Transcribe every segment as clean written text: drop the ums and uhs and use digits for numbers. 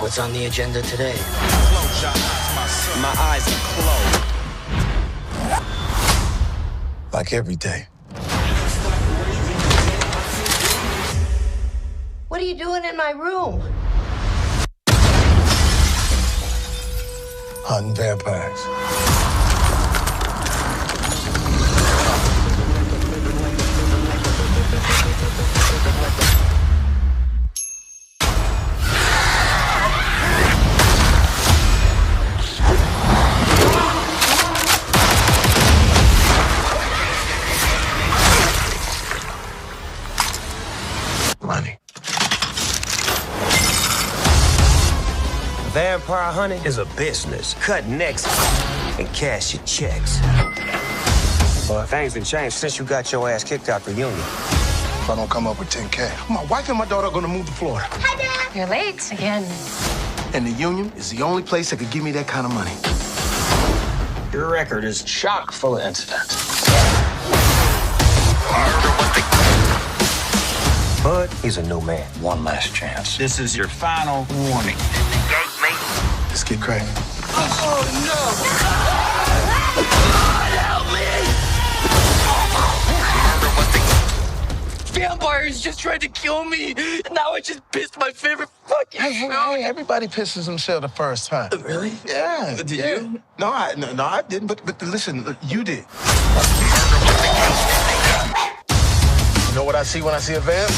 What's on the agenda today? Close your eyes, my son. My eyes are closed. Like every day. What are you doing in my room? Hunting vampires. Money. Vampire hunting is a business. Cut necks and cash your checks. Well, things have changed since you got your ass kicked out the union. If I don't come up with 10K, my wife and my daughter are gonna move to Florida. Hi, Dad. You're late again. And the union is the only place that could give me that kind of money. Your record is chock full of incidents. Bud, he's a new man. One last chance. This is your final warning. Let's get cracking. Vampires just tried to kill me. Now I just pissed my favorite fucking Hey, everybody pisses themselves the first time. Really? Yeah. Did yeah. you? No, I didn't. But listen, look, you did. You know what I see when I see a vamp?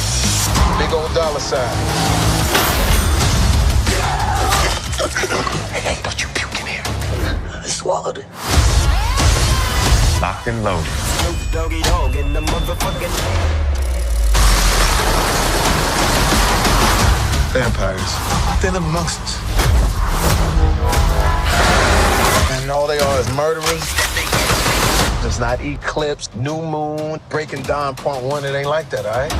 Big old dollar sign. Hey, don't you puke in here. I swallowed it. Locked and loaded. Dogg in the motherfucking. Vampires. They live amongst us. And all they are is murderers. It's not Eclipse, New Moon, Breaking Dawn Part 1. It ain't like that, all right?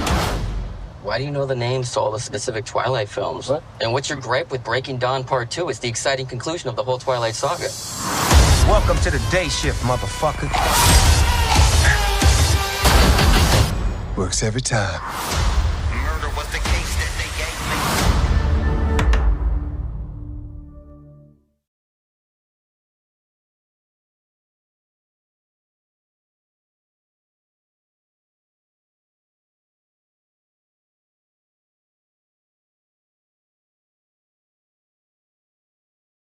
Why do you know the names to all the specific Twilight films? What? And what's your gripe with Breaking Dawn Part 2? It's the exciting conclusion of the whole Twilight saga. Welcome to the day shift, motherfucker. Works every time.